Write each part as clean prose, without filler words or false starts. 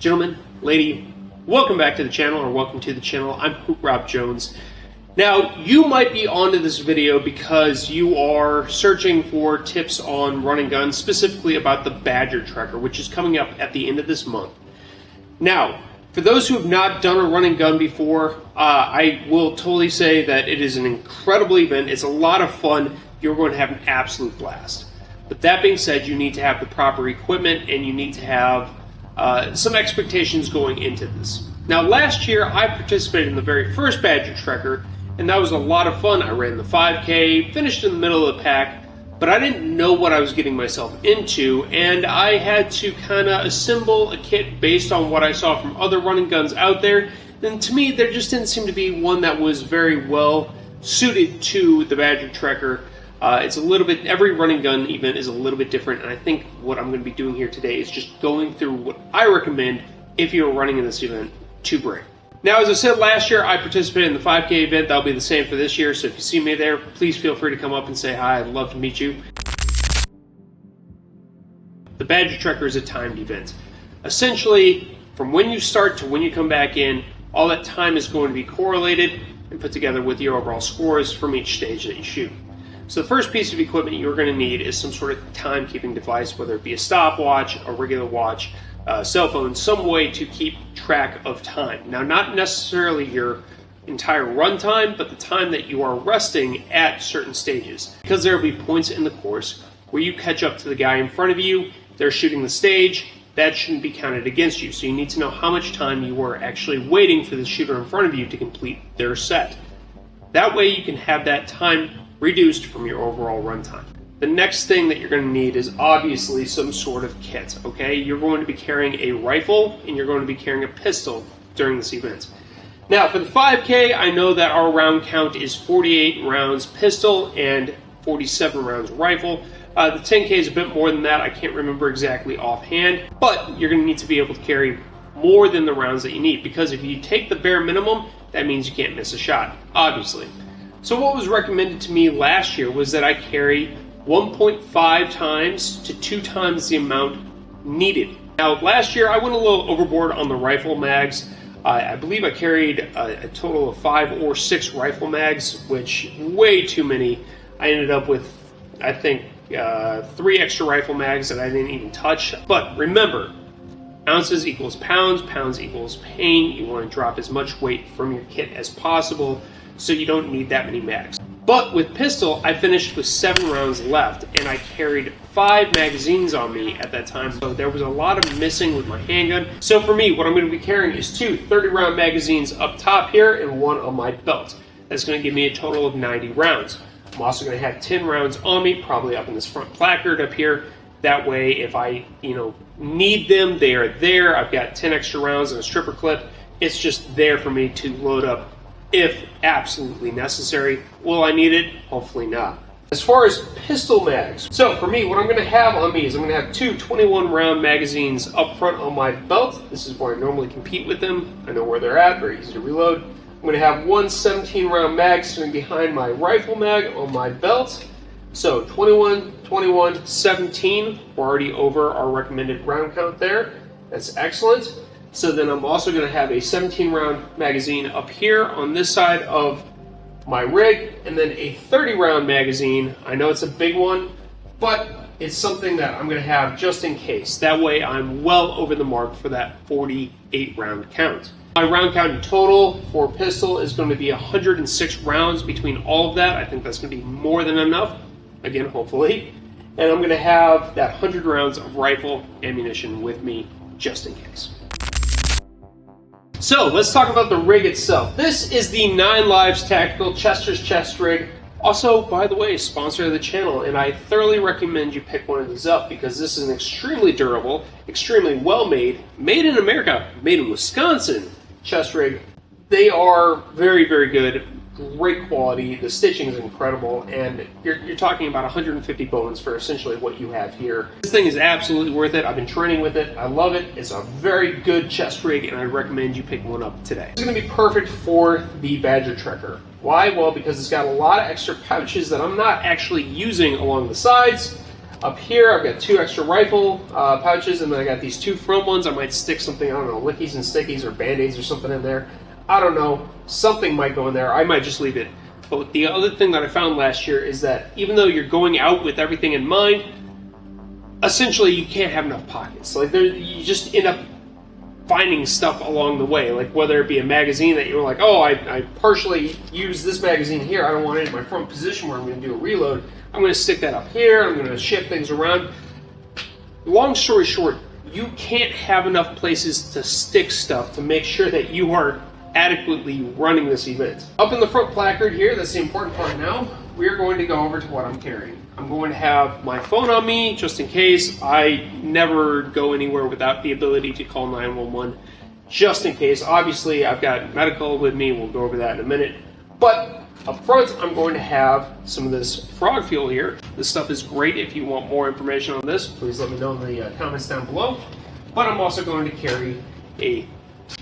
Gentlemen, lady, welcome back to the channel, or welcome to the channel. I'm Hoop Rob Jones. Now, you might be onto this video because you are searching for tips on run and gun, specifically about the Badger Tracker, which is coming up at the end of this month. Now, for those who have not done a run and gun before, I will totally say that it is an incredible event. It's a lot of fun. You're going to have an absolute blast. But that being said, you need to have the proper equipment and you need to have some expectations going into this. Now, last year I participated in the very first Badger Tracker, and that was a lot of fun. I ran the 5K, finished in the middle of the pack, but I didn't know what I was getting myself into, and I had to kind of assemble a kit based on what I saw from other run and guns out there. And to me, there just didn't seem to be one that was very well suited to the Badger Tracker. It's a little bit, every run and gun event is a little bit different, and I think what I'm going to be doing here today is just going through what I recommend if you're running in this event to bring. Now, as I said last year, I participated in the 5K event. That'll be the same for this year, so if you see me there, please feel free to come up and say hi. I'd love to meet you. The Badger Tracker is a timed event. Essentially, from when you start to when you come back in, all that time is going to be correlated and put together with your overall scores from each stage that you shoot. So the first piece of equipment you're going to need is some sort of timekeeping device, whether it be a stopwatch, a regular watch, cell phone, some way to keep track of time. Now, not necessarily your entire run time, but the time that you are resting at certain stages. Because there will be points in the course where you catch up to the guy in front of you, they're shooting the stage, that shouldn't be counted against you. So you need to know how much time you were actually waiting for the shooter in front of you to complete their set. That way you can have that time reduced from your overall runtime. The next thing that you're going to need is obviously some sort of kit, okay? You're going to be carrying a rifle and you're going to be carrying a pistol during this event. Now, for the 5K, I know that our round count is 48 rounds pistol and 47 rounds rifle. The 10K is a bit more than that. I can't remember exactly offhand, but you're going to need to be able to carry more than the rounds that you need, because if you take the bare minimum, that means you can't miss a shot, obviously. So what was recommended to me last year was that I carry 1.5 times to 2 times the amount needed. Now, last year I went a little overboard on the rifle mags. I believe I carried a total of 5 or 6 rifle mags, which way too many. I ended up with, I think, 3 extra rifle mags that I didn't even touch. But remember, ounces equals pounds, pounds equals pain. You want to drop as much weight from your kit as possible, so you don't need that many mags. But with pistol, I finished with 7 rounds left, and I carried 5 magazines on me at that time, so there was a lot of missing with my handgun. So for me, what I'm going to be carrying is 2 30-round magazines up top here and 1 on my belt. That's going to give me a total of 90 rounds. I'm also going to have 10 rounds on me, probably up in this front placard up here. That way, if I need them, they are there. I've got 10 extra rounds and a stripper clip. It's just there for me to load up if absolutely necessary. Will I need it? Hopefully not. As far as pistol mags, so for me, what I'm going to have on me is I'm going to have 2 21-round magazines up front on my belt. This is where I normally compete with them. I know where they're at, very easy to reload. I'm going to have 1 17-round mag sitting behind my rifle mag on my belt. So 21, 21, 17, we're already over our recommended round count there. That's excellent. So then I'm also going to have a 17-round magazine up here on this side of my rig, and then a 30-round magazine. I know it's a big one, but it's something that I'm going to have just in case. That way I'm well over the mark for that 48-round count. My round count in total for pistol is going to be 106 rounds between all of that. I think that's going to be more than enough, again, hopefully. And I'm going to have that 100 rounds of rifle ammunition with me just in case. So let's talk about the rig itself. This is the 9 Lives Tactical Chester's Chest Rig. Also, by the way, sponsor of the channel, and I thoroughly recommend you pick one of these up because this is an extremely durable, extremely well made in America, made in Wisconsin chest rig. They are very, very good, great quality. The stitching is incredible, and you're talking about 150 bones for essentially what you have here. This thing is absolutely worth it. I've been training with it. I love it. It's a very good chest rig, and I recommend you pick one up today. It's going to be perfect for the Badger Tracker. Why? Well, because it's got a lot of extra pouches that I'm not actually using along the sides. Up here, I've got 2 extra rifle pouches, and then I got these 2 front ones. I might stick something, I don't know, lickies and stickies or Band-Aids or something in there. I don't know. Something might go in there. I might just leave it. But the other thing that I found last year is that even though you're going out with everything in mind, essentially you can't have enough pockets. Like you just end up finding stuff along the way, like whether it be a magazine that you're like, oh, I partially use this magazine here, I don't want it in my front position where I'm going to do a reload, I'm going to stick that up here, I'm going to shift things around. Long story short, you can't have enough places to stick stuff to make sure that you are adequately running this event. Up in the front placard here, that's the important part now, we're going to go over to what I'm carrying. I'm going to have my phone on me just in case. I never go anywhere without the ability to call 911 just in case. Obviously, I've got medical with me. We'll go over that in a minute. But up front, I'm going to have some of this frog fuel here. This stuff is great. If you want more information on this, please let me know in the comments down below. But I'm also going to carry a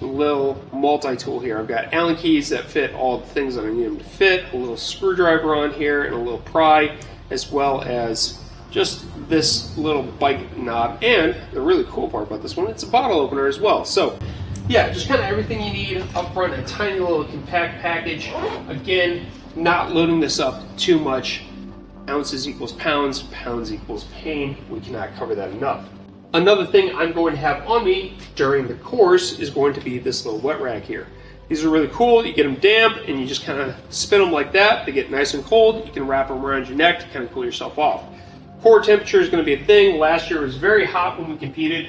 little multi-tool here. I've got Allen keys that fit all the things that I need them to fit, a little screwdriver on here, and a little pry, as well as just this little bike knob. And the really cool part about this one, it's a bottle opener as well. So yeah, just kind of everything you need up front, a tiny little compact package. Again, not loading this up too much. Ounces equals pounds, pounds equals pain. We cannot cover that enough. Another thing I'm going to have on me during the course is going to be this little wet rag here. These are really cool. You get them damp and you just kind of spin them like that. They get nice and cold. You can wrap them around your neck to kind of cool yourself off. Core temperature is going to be a thing. Last year it was very hot when we competed.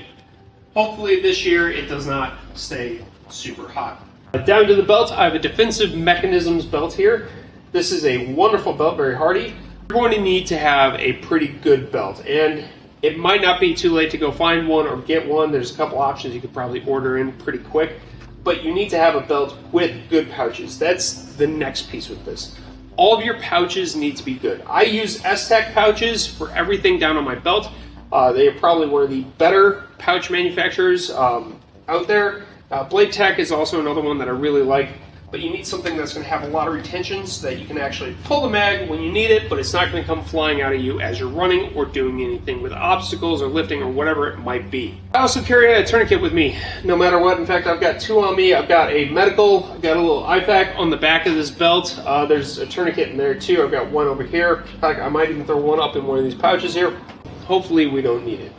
Hopefully this year it does not stay super hot. Down to the belt, I have a defensive mechanisms belt here. This is a wonderful belt, very hardy. You're going to need to have a pretty good belt, and it might not be too late to go find one or get one. There's a couple options you could probably order in pretty quick. But you need to have a belt with good pouches. That's the next piece with this. All of your pouches need to be good. I use S-Tech pouches for everything down on my belt. They are probably one of the better pouch manufacturers out there. Blade Tech is also another one that I really like. But you need something that's going to have a lot of retention so that you can actually pull the mag when you need it, but it's not going to come flying out of you as you're running or doing anything with obstacles or lifting or whatever it might be. I also carry a tourniquet with me, no matter what. In fact, I've got 2 on me. I've got a medical, I've got a little IPAC on the back of this belt. There's a tourniquet in there too. I've got one over here. In fact, I might even throw one up in one of these pouches here. Hopefully we don't need it.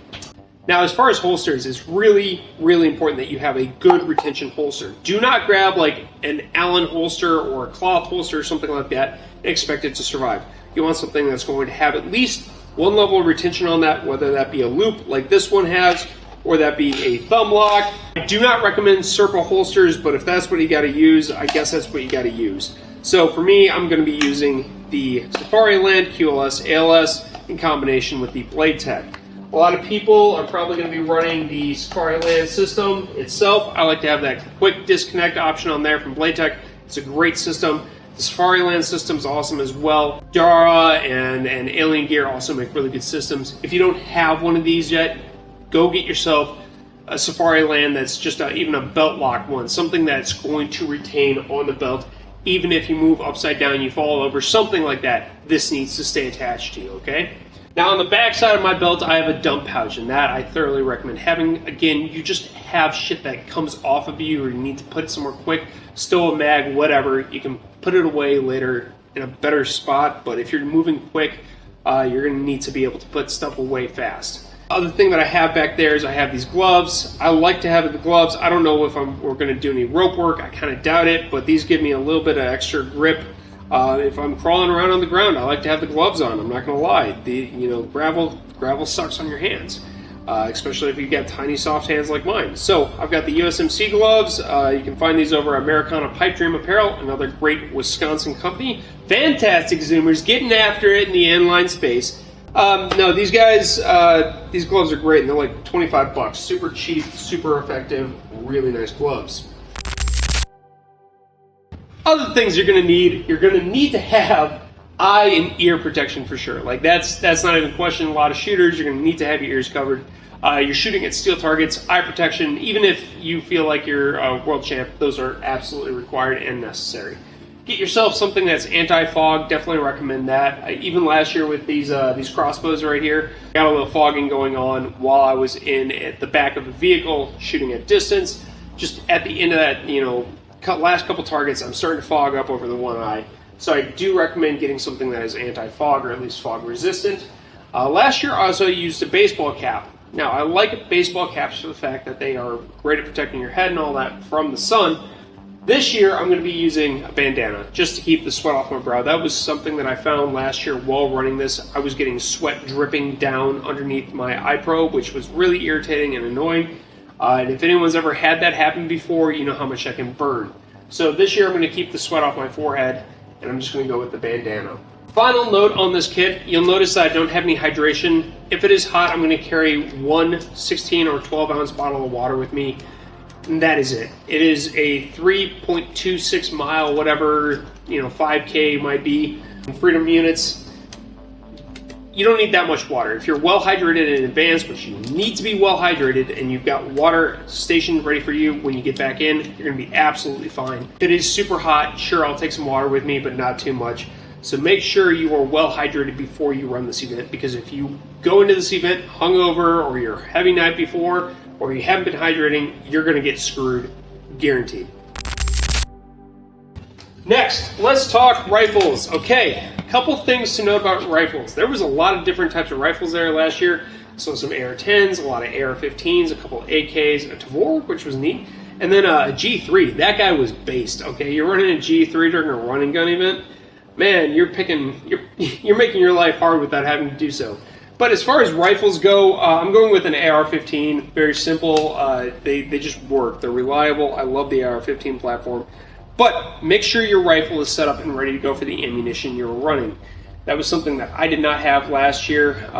Now, as far as holsters, it's really, really important that you have a good retention holster. Do not grab like an Allen holster or a cloth holster or something like that and expect it to survive. You want something that's going to have at least one level of retention on that, whether that be a loop like this one has, or that be a thumb lock. I do not recommend circle holsters, but if that's what you got to use, I guess that's what you got to use. So for me, I'm going to be using the Safariland QLS ALS in combination with the Blade Tech. A lot of people are probably going to be running the Safariland system itself. I like to have that quick disconnect option on there from Blade Tech. It's a great system. The Safariland system is awesome as well. Dara and Alien Gear also make really good systems. If you don't have one of these yet, go get yourself a Safariland that's just even a belt lock one, something that's going to retain on the belt. Even if you move upside down, you fall over, something like that, this needs to stay attached to you, okay? Now on the back side of my belt, I have a dump pouch, and that I thoroughly recommend having. Again, you just have shit that comes off of you or you need to put it somewhere quick, stow a mag, whatever. You can put it away later in a better spot, but if you're moving quick, you're going to need to be able to put stuff away fast. Other thing that I have back there is I have these gloves. I like to have the gloves. I don't know if we're going to do any rope work. I kind of doubt it, but these give me a little bit of extra grip. If I'm crawling around on the ground, I like to have the gloves on. I'm not going to lie. Gravel sucks on your hands, especially if you get tiny, soft hands like mine. So I've got the USMC gloves. You can find these over at Americana Pipe Dream Apparel, another great Wisconsin company. Fantastic Zoomers, getting after it in the inline space. No, these guys, these gloves are great, and they're like 25 bucks. Super cheap, super effective, really nice gloves. Other things you're going to need to have eye and ear protection for sure. Like that's not even a question. A lot of shooters, you're going to need to have your ears covered. You're shooting at steel targets, eye protection, even if you feel like you're a world champ, those are absolutely required and necessary. Get yourself something that's anti-fog. Definitely recommend that. Even last year with these crossbows right here, got a little fogging going on while I was at the back of a vehicle shooting at distance. Just at the end of that, last couple targets, I'm starting to fog up over the one eye. So I do recommend getting something that is anti-fog or at least fog resistant. Last year I also used a baseball cap. Now I like baseball caps for the fact that they are great at protecting your head and all that from the sun. This year I'm going to be using a bandana just to keep the sweat off my brow. That was something that I found last year while running this. I was getting sweat dripping down underneath my eye probe, which was really irritating and annoying. And if anyone's ever had that happen before, you know how much I can burn. So this year I'm going to keep the sweat off my forehead, and I'm just going to go with the bandana. Final note on this kit, you'll notice that I don't have any hydration. If it is hot, I'm going to carry one 16 or 12 ounce bottle of water with me, and that is it. It is a 3.26 mile, whatever, 5K might be, in freedom units. You don't need that much water. If you're well hydrated in advance, which you need to be well hydrated, and you've got water stationed ready for you when you get back in, you're going to be absolutely fine. If it is super hot, sure, I'll take some water with me, but not too much. So make sure you are well hydrated before you run this event, because if you go into this event hungover, or you're heavy night before, or you haven't been hydrating, you're going to get screwed, guaranteed. Next, let's talk rifles. Okay, a couple things to note about rifles. There was a lot of different types of rifles there last year. So some AR-10s, a lot of AR-15s, a couple AKs, a Tavor, which was neat, and then a G3. That guy was based. Okay, you're running a G3 during a run and gun event, man, you're making your life hard without having to do so. But as far as rifles go, I'm going with an AR-15. Very simple. They just work. They're reliable. I love the AR-15 platform. But make sure your rifle is set up and ready to go for the ammunition you're running. That was something that I did not have last year.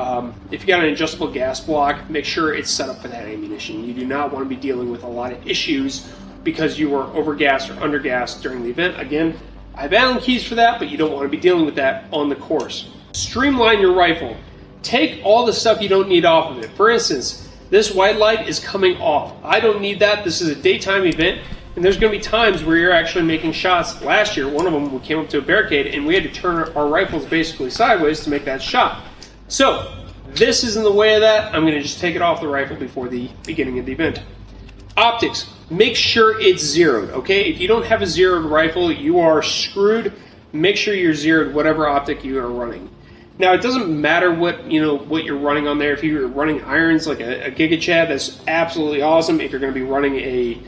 If you got an adjustable gas block, make sure it's set up for that ammunition. You do not want to be dealing with a lot of issues because you were overgassed or undergassed during the event. Again, I have Allen keys for that, but you don't want to be dealing with that on the course. Streamline your rifle. Take all the stuff you don't need off of it. For instance, this white light is coming off. I don't need that. This is a daytime event. And there's going to be times where you're actually making shots. Last year, one of them, we came up to a barricade and we had to turn our rifles basically sideways to make that shot. So, this is in the way of that. I'm going to just take it off the rifle before the beginning of the event. Optics. Make sure it's zeroed, okay? If you don't have a zeroed rifle, you are screwed. Make sure you're zeroed whatever optic you are running. Now, it doesn't matter what you're running on there. If you're running irons like a Giga Chad, that's absolutely awesome. If you're going to be running a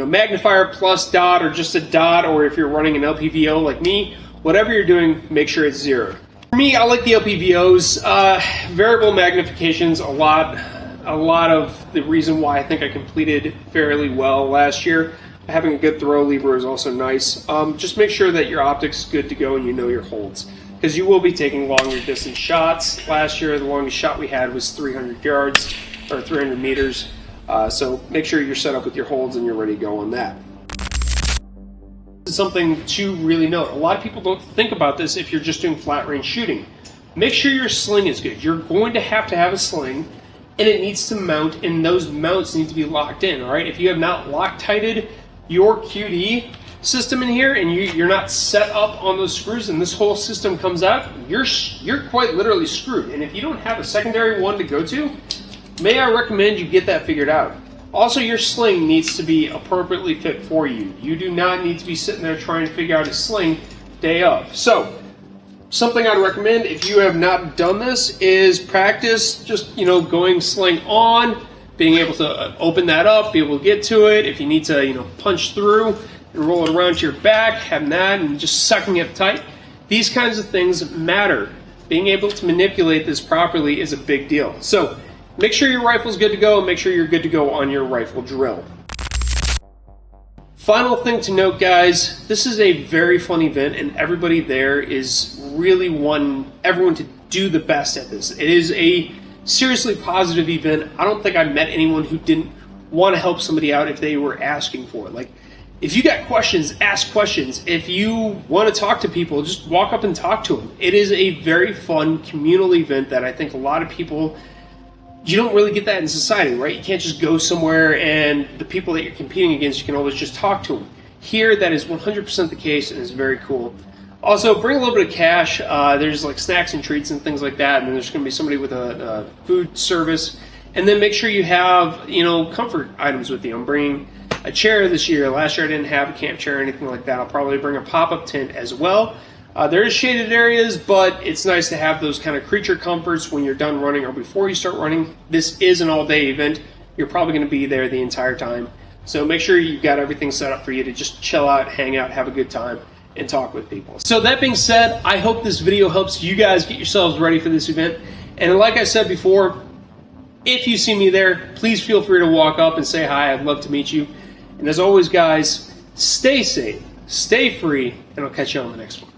magnifier plus dot or just a dot, or if you're running an LPVO like me, whatever you're doing, make sure it's zeroed. For me, I like the LPVOs. Variable magnification's a lot of the reason why I think I completed fairly well last year. Having a good throw lever is also nice. Just make sure that your optic's good to go and you know your holds, because you will be taking longer distance shots. Last year, the longest shot we had was 300 yards or 300 meters. So make sure you're set up with your holds and you're ready to go on that. This is something to really note. A lot of people don't think about this if you're just doing flat range shooting. Make sure your sling is good. You're going to have a sling, and it needs to mount, and those mounts need to be locked in, all right? If you have not Loctited your QD system in here and you're not set up on those screws and this whole system comes out, you're quite literally screwed. And if you don't have a secondary one to go to, may I recommend you get that figured out. Also, your sling needs to be appropriately fit for you. You do not need to be sitting there trying to figure out a sling day of. So, something I'd recommend if you have not done this is practice just, going sling on, being able to open that up, be able to get to it. If you need to, punch through and roll it around to your back, having that and just sucking it tight. These kinds of things matter. Being able to manipulate this properly is a big deal. So, make sure your rifle's good to go, and make sure you're good to go on your rifle drill. Final thing to note, guys, this is a very fun event, and everybody there is really wanting everyone to do the best at this. It is a seriously positive event. I don't think I met anyone who didn't want to help somebody out if they were asking for it. Like, if you got questions, ask questions. If you want to talk to people, just walk up and talk to them. It is a very fun communal event that I think a lot of people, you don't really get that in society, right? You can't just go somewhere and the people that you're competing against, you can always just talk to them. Here, that is 100% the case, and is very cool. Also, bring a little bit of cash. There's like snacks and treats and things like that, and then there's going to be somebody with a food service. And then make sure you have, comfort items with you. I'm bringing a chair this year. Last year I didn't have a camp chair or anything like that. I'll probably bring a pop-up tent as well. There is shaded areas, but it's nice to have those kind of creature comforts when you're done running or before you start running. This is an all-day event. You're probably going to be there the entire time. So make sure you've got everything set up for you to just chill out, hang out, have a good time, and talk with people. So that being said, I hope this video helps you guys get yourselves ready for this event. And like I said before, if you see me there, please feel free to walk up and say hi. I'd love to meet you. And as always, guys, stay safe, stay free, and I'll catch you on the next one.